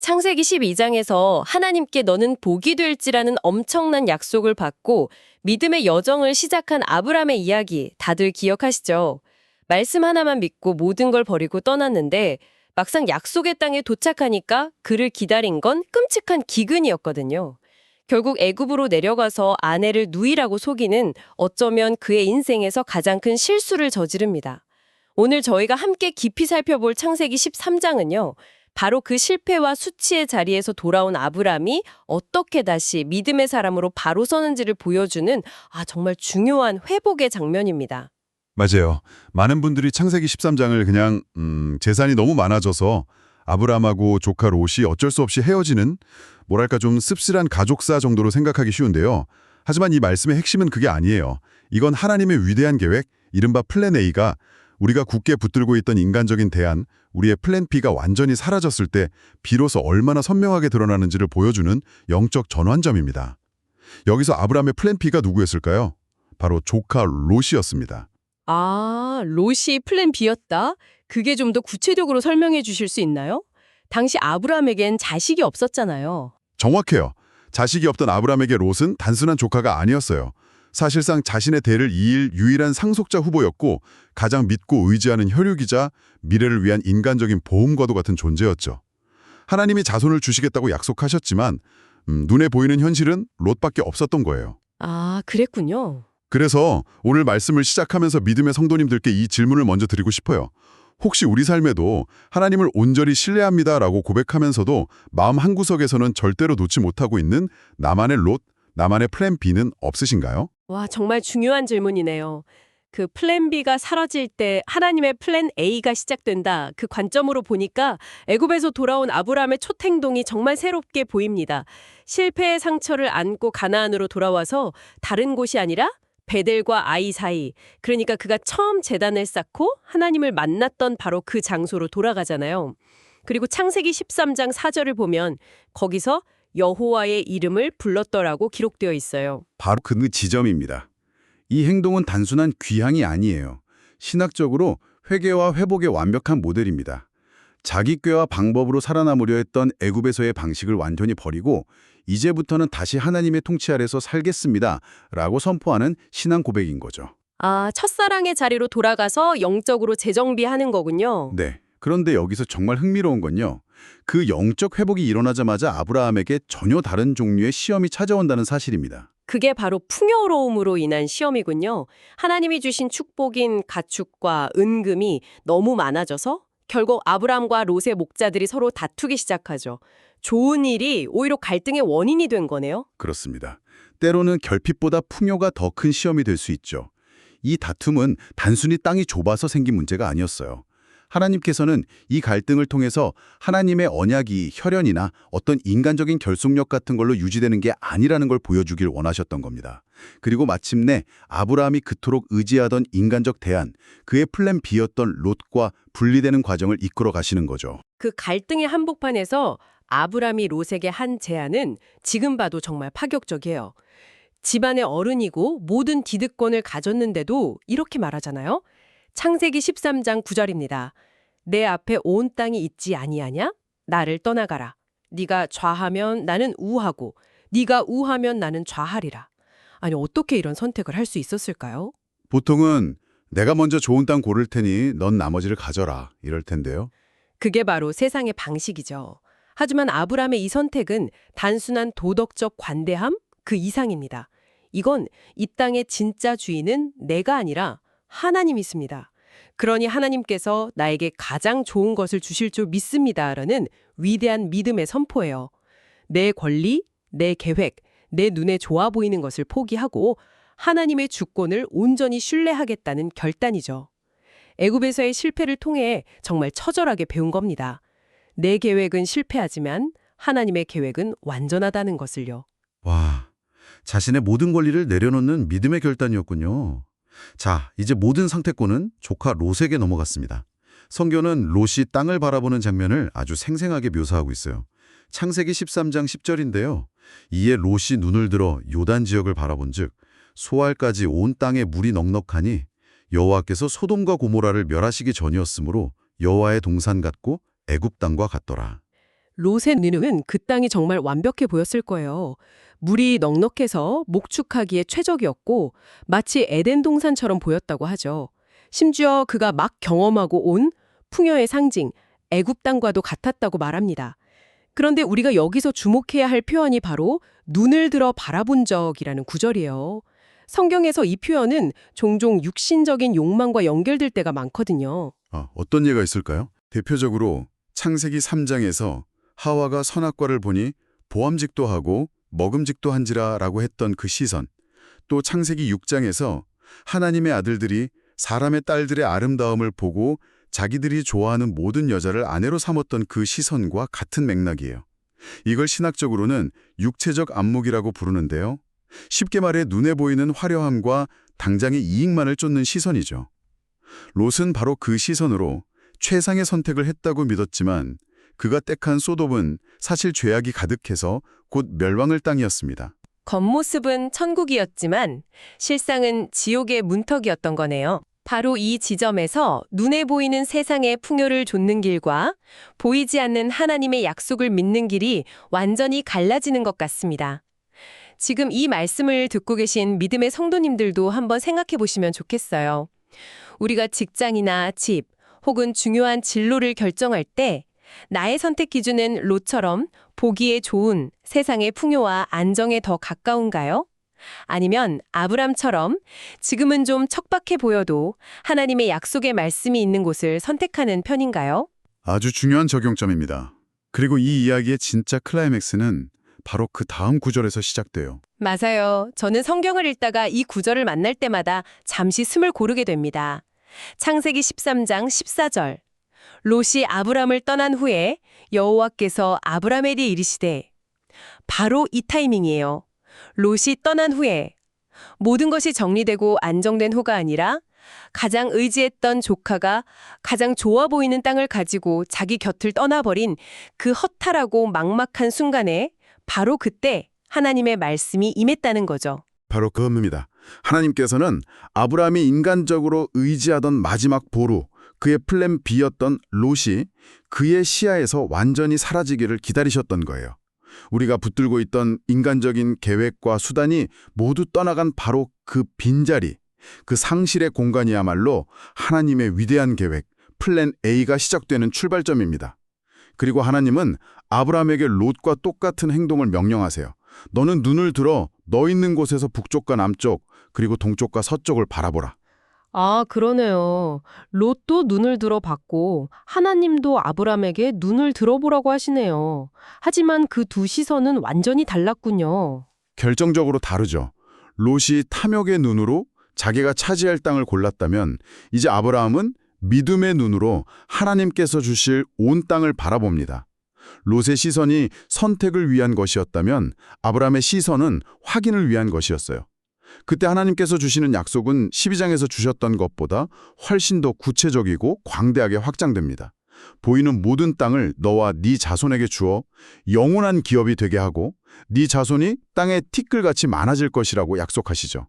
창세기 12장에서 하나님께 너는 복이 될지라는 엄청난 약속을 받고 믿음의 여정을 시작한 아브람의 이야기 다들 기억하시죠? 말씀 하나만 믿고 모든 걸 버리고 떠났는데 막상 약속의 땅에 도착하니까 그를 기다린 건 끔찍한 기근이었거든요. 결국 애굽으로 내려가서 아내를 누이라고 속이는 어쩌면 그의 인생에서 가장 큰 실수를 저지릅니다. 오늘 저희가 함께 깊이 살펴볼 창세기 13장은요. 바로 그 실패와 수치의 자리에서 돌아온 아브람이 어떻게 다시 믿음의 사람으로 바로 서는지를 보여주는 정말 중요한 회복의 장면입니다. 맞아요. 많은 분들이 창세기 13장을 그냥 재산이 너무 많아져서 아브람하고 조카 롯이 어쩔 수 없이 헤어지는 뭐랄까 좀 씁쓸한 가족사 정도로 생각하기 쉬운데요. 하지만 이 말씀의 핵심은 그게 아니에요. 이건 하나님의 위대한 계획, 이른바 플랜 A가 우리가 굳게 붙들고 있던 인간적인 대안, 우리의 플랜 B가 완전히 사라졌을 때 비로소 얼마나 선명하게 드러나는지를 보여주는 영적 전환점입니다. 여기서 아브람의 플랜 B가 누구였을까요? 바로 조카 롯이었습니다. 롯이 플랜 B였다? 그게 좀 더 구체적으로 설명해 주실 수 있나요? 당시 아브람에겐 자식이 없었잖아요. 정확해요. 자식이 없던 아브람에게 롯은 단순한 조카가 아니었어요. 사실상 자신의 대를 이을 유일한 상속자 후보였고 가장 믿고 의지하는 혈육이자 미래를 위한 인간적인 보험과도 같은 존재였죠. 하나님이 자손을 주시겠다고 약속하셨지만 눈에 보이는 현실은 롯밖에 없었던 거예요. 그랬군요. 그래서 오늘 말씀을 시작하면서 믿음의 성도님들께 이 질문을 먼저 드리고 싶어요. 혹시 우리 삶에도 하나님을 온전히 신뢰합니다라고 고백하면서도 마음 한구석에서는 절대로 놓지 못하고 있는 나만의 롯, 나만의 플랜 B는 없으신가요? 정말 중요한 질문이네요. 그 플랜 B가 사라질 때 하나님의 플랜 A가 시작된다. 그 관점으로 보니까 애굽에서 돌아온 아브람의 첫 행동이 정말 새롭게 보입니다. 실패의 상처를 안고 가나안으로 돌아와서 다른 곳이 아니라 베델과 아이 사이, 그러니까 그가 처음 제단을 쌓고 하나님을 만났던 바로 그 장소로 돌아가잖아요. 그리고 창세기 13장 4절을 보면 거기서 여호와의 이름을 불렀더라고 기록되어 있어요. 바로 그 지점입니다. 이 행동은 단순한 귀향이 아니에요. 신학적으로 회개와 회복의 완벽한 모델입니다. 자기 꾀와 방법으로 살아남으려 했던 애굽에서의 방식을 완전히 버리고 이제부터는 다시 하나님의 통치 아래서 살겠습니다. 라고 선포하는 신앙 고백인 거죠. 첫사랑의 자리로 돌아가서 영적으로 재정비하는 거군요. 네. 그런데 여기서 정말 흥미로운 건요. 그 영적 회복이 일어나자마자 아브라함에게 전혀 다른 종류의 시험이 찾아온다는 사실입니다. 그게 바로 풍요로움으로 인한 시험이군요. 하나님이 주신 축복인 가축과 은금이 너무 많아져서 결국 아브람과 롯의 목자들이 서로 다투기 시작하죠. 좋은 일이 오히려 갈등의 원인이 된 거네요. 그렇습니다. 때로는 결핍보다 풍요가 더 큰 시험이 될 수 있죠. 이 다툼은 단순히 땅이 좁아서 생긴 문제가 아니었어요. 하나님께서는 이 갈등을 통해서 하나님의 언약이 혈연이나 어떤 인간적인 결속력 같은 걸로 유지되는 게 아니라는 걸 보여주길 원하셨던 겁니다. 그리고 마침내 아브라함이 그토록 의지하던 인간적 대안, 그의 플랜 B였던 롯과 분리되는 과정을 이끌어 가시는 거죠. 그 갈등의 한복판에서 아브람이 롯에게 한 제안은 지금 봐도 정말 파격적이에요. 집안의 어른이고 모든 디득권을 가졌는데도 이렇게 말하잖아요. 창세기 13장 9절입니다. 내 앞에 온 땅이 있지 아니하냐? 나를 떠나가라. 네가 좌하면 나는 우하고 네가 우하면 나는 좌하리라. 아니 어떻게 이런 선택을 할 수 있었을까요? 보통은 내가 먼저 좋은 땅 고를 테니 넌 나머지를 가져라 이럴 텐데요. 그게 바로 세상의 방식이죠. 하지만 아브람의 이 선택은 단순한 도덕적 관대함 그 이상입니다. 이건 이 땅의 진짜 주인은 내가 아니라 하나님이십니다. 그러니 하나님께서 나에게 가장 좋은 것을 주실 줄 믿습니다라는 위대한 믿음의 선포예요. 내 권리, 내 계획, 내 눈에 좋아 보이는 것을 포기하고 하나님의 주권을 온전히 신뢰하겠다는 결단이죠. 애굽에서의 실패를 통해 정말 처절하게 배운 겁니다. 내 계획은 실패하지만 하나님의 계획은 완전하다는 것을요. 와, 자신의 모든 권리를 내려놓는 믿음의 결단이었군요. 자, 이제 모든 상태권은 조카 롯에게 넘어갔습니다. 성경은 롯이 땅을 바라보는 장면을 아주 생생하게 묘사하고 있어요. 창세기 13장 10절인데요. 이에 롯이 눈을 들어 요단 지역을 바라본즉 소알까지 온 땅에 물이 넉넉하니 여호와께서 소돔과 고모라를 멸하시기 전이었으므로 여호와의 동산 같고 애굽 땅과 같더라. 롯의 눈에는 그 땅이 정말 완벽해 보였을 거예요. 물이 넉넉해서 목축하기에 최적이었고 마치 에덴 동산처럼 보였다고 하죠. 심지어 그가 막 경험하고 온 풍요의 상징, 애굽 땅과도 같았다고 말합니다. 그런데 우리가 여기서 주목해야 할 표현이 바로 눈을 들어 바라본 적이라는 구절이에요. 성경에서 이 표현은 종종 육신적인 욕망과 연결될 때가 많거든요. 어떤 예가 있을까요? 대표적으로 창세기 3장에서 하와가 선악과를 보니 보암직도 하고 먹음직도 한지라라고 했던 그 시선, 또 창세기 6장에서 하나님의 아들들이 사람의 딸들의 아름다움을 보고 자기들이 좋아하는 모든 여자를 아내로 삼았던 그 시선과 같은 맥락이에요. 이걸 신학적으로는 육체적 안목이라고 부르는데요. 쉽게 말해 눈에 보이는 화려함과 당장의 이익만을 쫓는 시선이죠. 롯은 바로 그 시선으로 최상의 선택을 했다고 믿었지만 그가 택한 소돔은 사실 죄악이 가득해서 곧 멸망할 땅이었습니다. 겉모습은 천국이었지만 실상은 지옥의 문턱이었던 거네요. 바로 이 지점에서 눈에 보이는 세상의 풍요를 좇는 길과 보이지 않는 하나님의 약속을 믿는 길이 완전히 갈라지는 것 같습니다. 지금 이 말씀을 듣고 계신 믿음의 성도님들도 한번 생각해 보시면 좋겠어요. 우리가 직장이나 집 혹은 중요한 진로를 결정할 때 나의 선택 기준은 롯처럼 보기에 좋은 세상의 풍요와 안정에 더 가까운가요? 아니면 아브람처럼 지금은 좀 척박해 보여도 하나님의 약속의 말씀이 있는 곳을 선택하는 편인가요? 아주 중요한 적용점입니다. 그리고 이 이야기의 진짜 클라이맥스는 바로 그 다음 구절에서 시작돼요. 맞아요. 저는 성경을 읽다가 이 구절을 만날 때마다 잠시 숨을 고르게 됩니다. 창세기 13장 14절. 롯이 아브람을 떠난 후에 여호와께서 아브람에게 이르시되, 바로 이 타이밍이에요. 롯이 떠난 후에 모든 것이 정리되고 안정된 후가 아니라 가장 의지했던 조카가 가장 좋아 보이는 땅을 가지고 자기 곁을 떠나버린 그 허탈하고 막막한 순간에 바로 그때 하나님의 말씀이 임했다는 거죠. 바로 그겁니다. 하나님께서는 아브라함이 인간적으로 의지하던 마지막 보루, 그의 플랜 B였던 롯이 그의 시야에서 완전히 사라지기를 기다리셨던 거예요. 우리가 붙들고 있던 인간적인 계획과 수단이 모두 떠나간 바로 그 빈자리, 그 상실의 공간이야말로 하나님의 위대한 계획, 플랜 A가 시작되는 출발점입니다. 그리고 하나님은 아브라함에게 롯과 똑같은 행동을 명령하세요. 너는 눈을 들어 너 있는 곳에서 북쪽과 남쪽, 그리고 동쪽과 서쪽을 바라보라. 아, 그러네요. 롯도 눈을 들어 봤고 하나님도 아브람에게 눈을 들어보라고 하시네요. 하지만 그 두 시선은 완전히 달랐군요. 결정적으로 다르죠. 롯이 탐욕의 눈으로 자기가 차지할 땅을 골랐다면 이제 아브라함은 믿음의 눈으로 하나님께서 주실 온 땅을 바라봅니다. 롯의 시선이 선택을 위한 것이었다면 아브라함의 시선은 확인을 위한 것이었어요. 그때 하나님께서 주시는 약속은 12장에서 주셨던 것보다 훨씬 더 구체적이고 광대하게 확장됩니다. 보이는 모든 땅을 너와 네 자손에게 주어 영원한 기업이 되게 하고 네 자손이 땅에 티끌같이 많아질 것이라고 약속하시죠.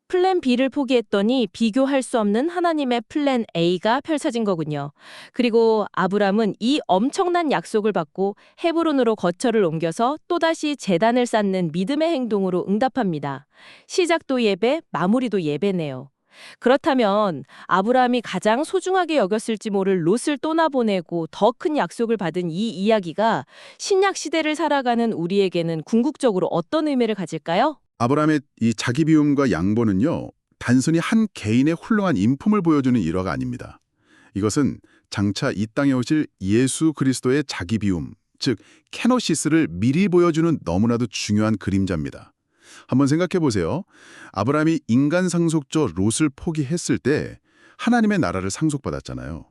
플랜 B를 포기했더니 비교할 수 없는 하나님의 플랜 A가 펼쳐진 거군요. 그리고 아브람은 이 엄청난 약속을 받고 헤브론으로 거처를 옮겨서 또다시 제단을 쌓는 믿음의 행동으로 응답합니다. 시작도 예배, 마무리도 예배네요. 그렇다면 아브라함이 가장 소중하게 여겼을지 모를 롯을 떠나보내고 더 큰 약속을 받은 이 이야기가 신약 시대를 살아가는 우리에게는 궁극적으로 어떤 의미를 가질까요? 아브라함의 이 자기 비움과 양보는요, 단순히 한 개인의 훌륭한 인품을 보여주는 일화가 아닙니다. 이것은 장차 이 땅에 오실 예수 그리스도의 자기 비움, 즉 케노시스를 미리 보여주는 너무나도 중요한 그림자입니다. 한번 생각해 보세요. 아브라함이 인간 상속자 롯을 포기했을 때 하나님의 나라를 상속받았잖아요.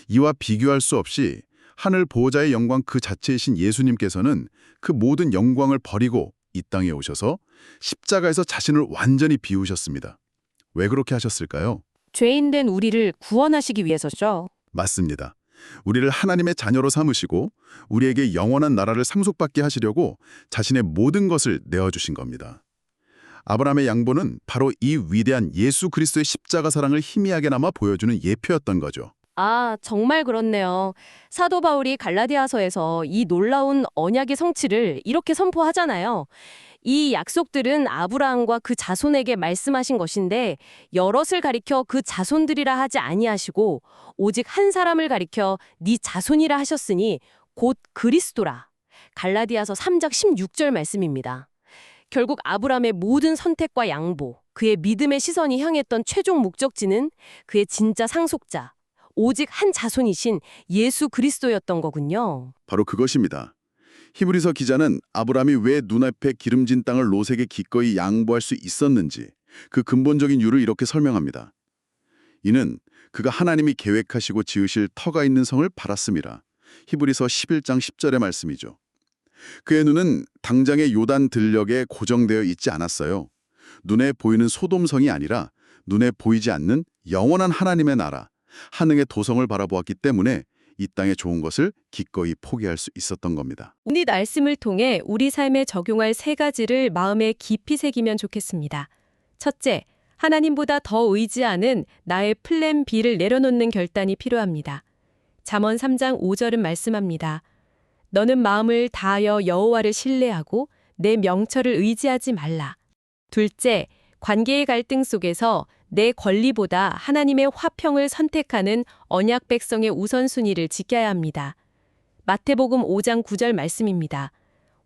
이와 비교할 수 없이 하늘 보호자의 영광 그 자체이신 예수님께서는 그 모든 영광을 버리고 이 땅에 오셔서 십자가에서 자신을 완전히 비우셨습니다. 왜 그렇게 하셨을까요? 죄인된 우리를 구원하시기 위해서죠. 맞습니다. 우리를 하나님의 자녀로 삼으시고 우리에게 영원한 나라를 상속받게 하시려고 자신의 모든 것을 내어주신 겁니다. 아브라함의 양보는 바로 이 위대한 예수 그리스도의 십자가 사랑을 희미하게나마 보여주는 예표였던 거죠. 아, 정말 그렇네요. 사도 바울이 갈라디아서에서 이 놀라운 언약의 성취를 이렇게 선포하잖아요. 이 약속들은 아브라함과 그 자손에게 말씀하신 것인데 여럿을 가리켜 그 자손들이라 하지 아니하시고 오직 한 사람을 가리켜 네 자손이라 하셨으니 곧 그리스도라. 갈라디아서 3장 16절 말씀입니다. 결국 아브라함의 모든 선택과 양보, 그의 믿음의 시선이 향했던 최종 목적지는 그의 진짜 상속자, 오직 한 자손이신 예수 그리스도였던 거군요. 바로 그것입니다. 히브리서 기자는 아브라함이 왜 눈앞에 기름진 땅을 롯에게 기꺼이 양보할 수 있었는지 그 근본적인 이유를 이렇게 설명합니다. 이는 그가 하나님이 계획하시고 지으실 터가 있는 성을 바랐음이라. 히브리서 11장 10절의 말씀이죠. 그의 눈은 당장의 요단 들녘에 고정되어 있지 않았어요. 눈에 보이는 소돔성이 아니라 눈에 보이지 않는 영원한 하나님의 나라, 하늘의 도성을 바라보았기 때문에 이 땅의 좋은 것을 기꺼이 포기할 수 있었던 겁니다. 오늘 말씀을 통해 우리 삶에 적용할 3가지를 마음에 깊이 새기면 좋겠습니다. 첫째, 하나님보다 더 의지하는 나의 플랜 B를 내려놓는 결단이 필요합니다. 잠언 3장 5절은 말씀합니다. 너는 마음을 다하여 여호와를 신뢰하고 내 명철을 의지하지 말라. 둘째, 관계의 갈등 속에서 내 권리보다 하나님의 화평을 선택하는 언약 백성의 우선순위를 지켜야 합니다. 마태복음 5장 9절 말씀입니다.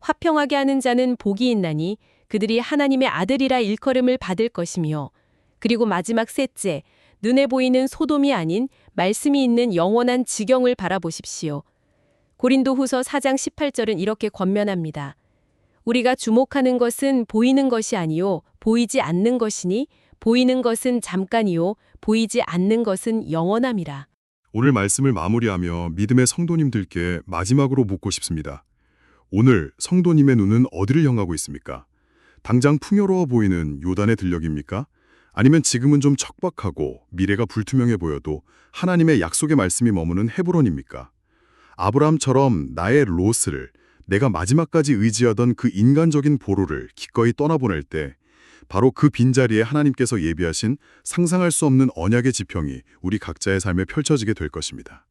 화평하게 하는 자는 복이 있나니 그들이 하나님의 아들이라 일컬음을 받을 것이며 그리고 마지막 셋째, 눈에 보이는 소돔이 아닌 말씀이 있는 영원한 지경을 바라보십시오. 고린도후서 4장 18절은 이렇게 권면합니다. 우리가 주목하는 것은 보이는 것이 아니요 보이지 않는 것이니 보이는 것은 잠깐이요 보이지 않는 것은 영원함이라. 오늘 말씀을 마무리하며 믿음의 성도님들께 마지막으로 묻고 싶습니다. 오늘 성도님의 눈은 어디를 향하고 있습니까? 당장 풍요로워 보이는 요단의 들녘입니까? 아니면 지금은 좀 척박하고 미래가 불투명해 보여도 하나님의 약속의 말씀이 머무는 헤브론입니까? 아브라함처럼 나의 롯을 내가 마지막까지 의지하던 그 인간적인 보로를 기꺼이 떠나보낼 때 바로 그 빈자리에 하나님께서 예비하신 상상할 수 없는 언약의 지평이 우리 각자의 삶에 펼쳐지게 될 것입니다.